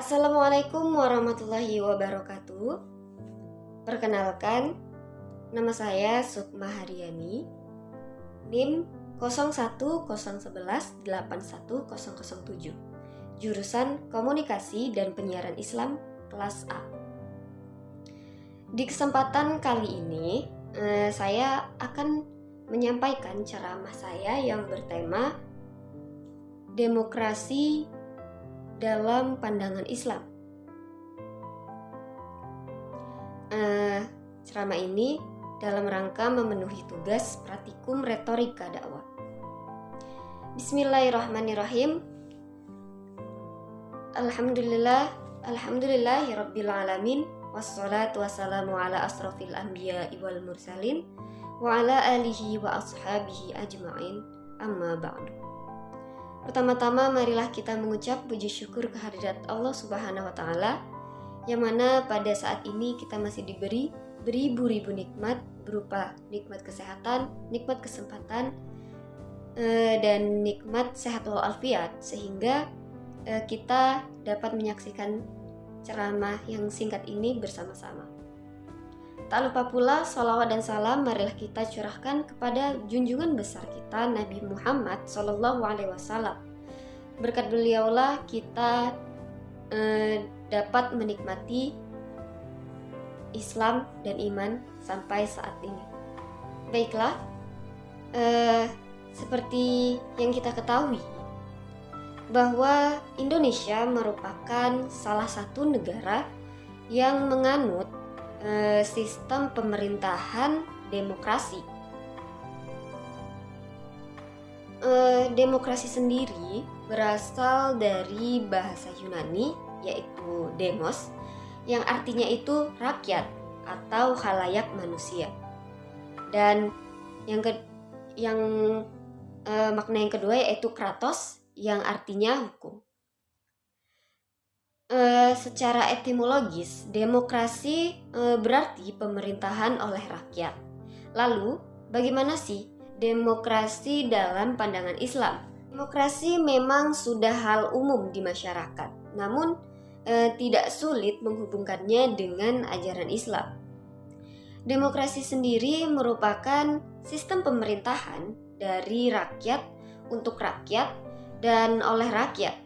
Assalamualaikum warahmatullahi wabarakatuh. Perkenalkan, nama saya Sukma Haryani, NIM 0101181007, jurusan Komunikasi dan Penyiaran Islam kelas A. Di kesempatan kali ini, saya akan menyampaikan ceramah saya yang bertema Demokrasi dalam Pandangan Islam. Ceramah ini dalam rangka memenuhi tugas praktikum retorika dakwah. Bismillahirrahmanirrahim. Alhamdulillahirabbil alamin, wassalatu wassalamu ala asrofil anbiya'i wal mursalin wa ala alihi wa ashabihi ajma'in, amma ba'du. Pertama-tama marilah kita mengucap puji syukur kehadirat Allah Subhanahu wa Ta'ala, yang mana pada saat ini kita masih diberi beribu-ribu nikmat berupa nikmat kesehatan, nikmat kesempatan, dan nikmat sehat walafiat, sehingga kita dapat menyaksikan ceramah yang singkat ini bersama-sama. Tak lupa pula sholawat dan salam marilah kita curahkan kepada junjungan besar kita Nabi Muhammad SAW. Berkat beliaulah kita dapat menikmati Islam dan iman sampai saat ini. Baiklah, seperti yang kita ketahui bahwa Indonesia merupakan salah satu negara yang menganut sistem pemerintahan demokrasi. Demokrasi sendiri berasal dari bahasa Yunani, yaitu demos, yang artinya itu rakyat atau khalayak manusia. Dan makna yang kedua yaitu kratos, yang artinya hukum. Secara etimologis, demokrasi berarti pemerintahan oleh rakyat. Lalu, bagaimana sih demokrasi dalam pandangan Islam? Demokrasi memang sudah hal umum di masyarakat, namun tidak sulit menghubungkannya dengan ajaran Islam. Demokrasi sendiri merupakan sistem pemerintahan dari rakyat untuk rakyat dan oleh rakyat,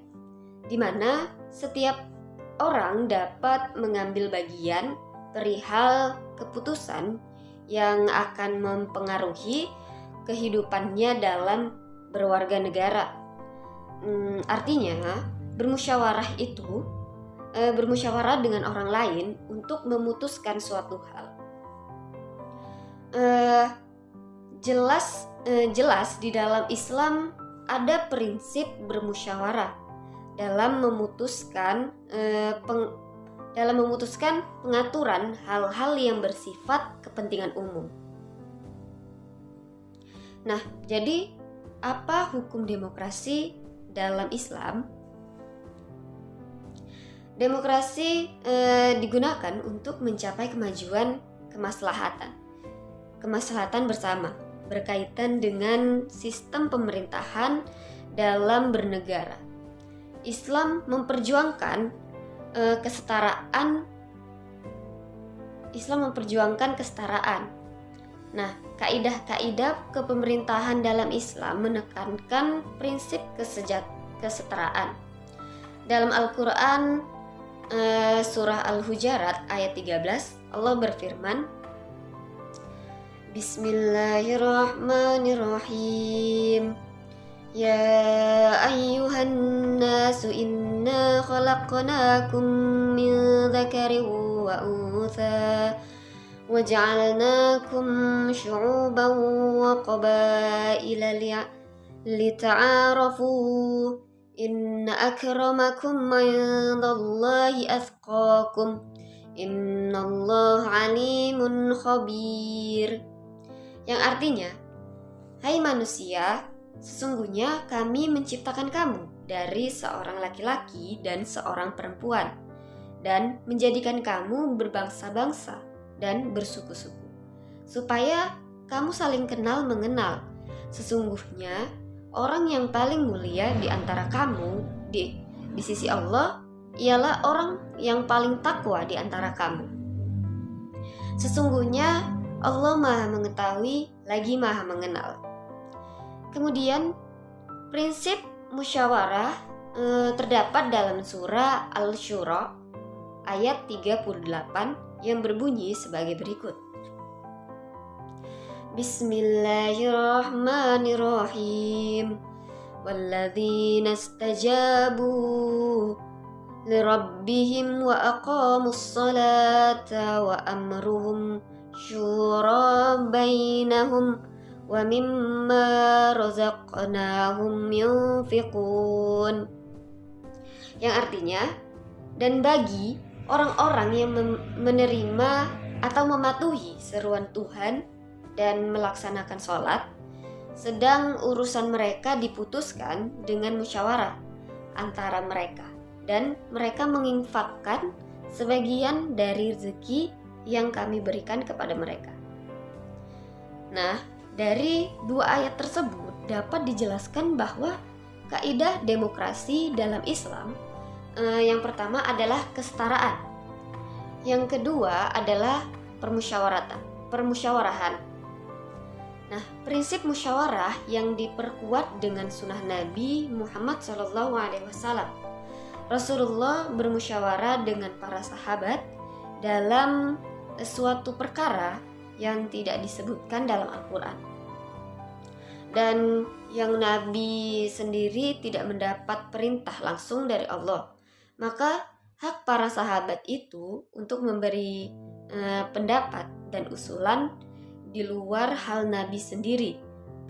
di mana setiap orang dapat mengambil bagian perihal keputusan yang akan mempengaruhi kehidupannya dalam berwarga negara. Artinya, bermusyawarah itu bermusyawarah dengan orang lain untuk memutuskan suatu hal. Jelas di dalam Islam ada prinsip bermusyawarah dalam memutuskan pengaturan hal-hal yang bersifat kepentingan umum. Nah, jadi apa hukum demokrasi dalam Islam? Demokrasi digunakan untuk mencapai kemajuan kemaslahatan bersama berkaitan dengan sistem pemerintahan dalam bernegara. Islam memperjuangkan kesetaraan. Nah, kaidah-kaidah kepemerintahan dalam Islam menekankan prinsip kesetaraan. Dalam Al-Quran, surah Al-Hujarat ayat 13, Allah berfirman, Bismillahirrahmanirrahim. Ya ayyuhan nasu inna khalaqnakum min dzakarin wa untha wa ja'alnakum syu'uban wa qabaila lita'arafu inna akramakum 'indallahi atqakum innallaha 'alimun khabir. Yang artinya, hai manusia, sesungguhnya kami menciptakan kamu dari seorang laki-laki dan seorang perempuan, dan menjadikan kamu berbangsa-bangsa dan bersuku-suku, supaya kamu saling kenal mengenal. Sesungguhnya orang yang paling mulia di antara kamu di sisi Allah ialah orang yang paling takwa di antara kamu. Sesungguhnya Allah Maha Mengetahui lagi Maha Mengenal. Kemudian prinsip musyawarah terdapat dalam surah Al-Syura ayat 38 yang berbunyi sebagai berikut. Bismillahirrahmanirrahim. Walladzina istajabu lirabbihim wa aqamus salata wa amruhum syura bainahum wa mimma razaqnahum yunfiqun. Yang artinya, dan bagi orang-orang yang menerima atau mematuhi seruan Tuhan dan melaksanakan sholat, sedang urusan mereka diputuskan dengan musyawarah antara mereka, dan mereka menginfakkan sebagian dari rezeki yang kami berikan kepada mereka. Nah, dari dua ayat tersebut dapat dijelaskan bahwa kaidah demokrasi dalam Islam yang pertama adalah kesetaraan, yang kedua adalah permusyawarahan. Nah, prinsip musyawarah yang diperkuat dengan sunnah Nabi Muhammad SAW. Rasulullah bermusyawarah dengan para sahabat dalam suatu perkara yang tidak disebutkan dalam Al-Quran, dan yang Nabi sendiri tidak mendapat perintah langsung dari Allah. Maka hak para sahabat itu untuk memberi pendapat dan usulan di luar hal Nabi sendiri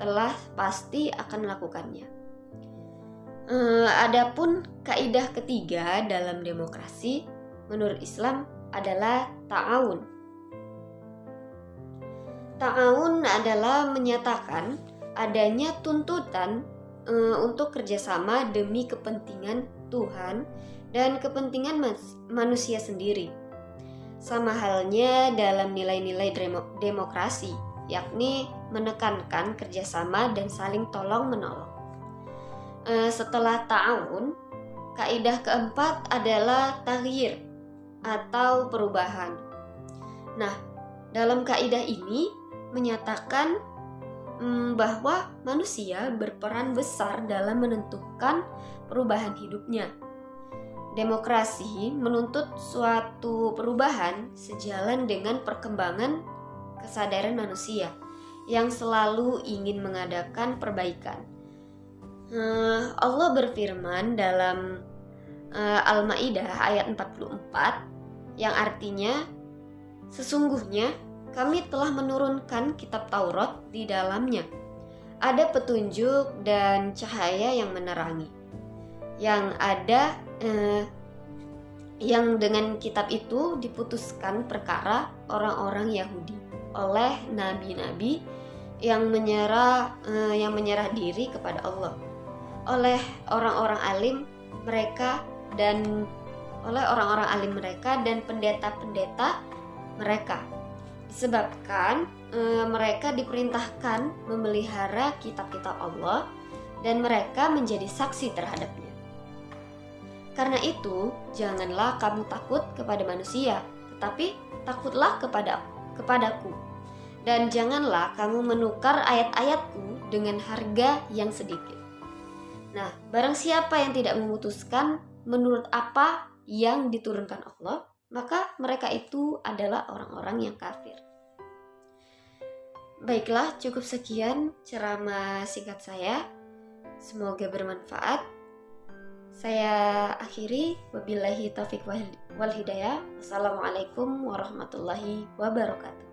telah pasti akan melakukannya. Adapun kaidah ketiga dalam demokrasi menurut Islam adalah ta'awun. Ta'awun adalah menyatakan adanya tuntutan untuk kerjasama demi kepentingan Tuhan dan kepentingan manusia sendiri. Sama halnya dalam nilai-nilai demokrasi, yakni menekankan kerjasama dan saling tolong-menolong. Setelah ta'awun, kaidah keempat adalah taghyir atau perubahan. Nah, dalam kaidah ini menyatakan bahwa manusia berperan besar dalam menentukan perubahan hidupnya. Demokrasi menuntut suatu perubahan sejalan dengan perkembangan kesadaran manusia yang selalu ingin mengadakan perbaikan. Allah berfirman dalam Al-Maidah ayat 44 yang artinya, sesungguhnya kami telah menurunkan kitab Taurat, di dalamnya ada petunjuk dan cahaya yang menerangi, yang dengan kitab itu diputuskan perkara orang-orang Yahudi oleh nabi-nabi yang menyerah diri kepada Allah, oleh orang-orang alim mereka dan pendeta-pendeta mereka, disebabkan mereka diperintahkan memelihara kitab-kitab Allah dan mereka menjadi saksi terhadapnya. Karena itu, janganlah kamu takut kepada manusia, tetapi takutlah kepadaku. Dan janganlah kamu menukar ayat-ayatku dengan harga yang sedikit. Nah, barang siapa yang tidak memutuskan menurut apa yang diturunkan Allah, maka mereka itu adalah orang-orang yang kafir. Baiklah, cukup sekian ceramah singkat saya. Semoga bermanfaat. Saya akhiri, wabillahi taufiq wal hidayah. Wassalamualaikum warahmatullahi wabarakatuh.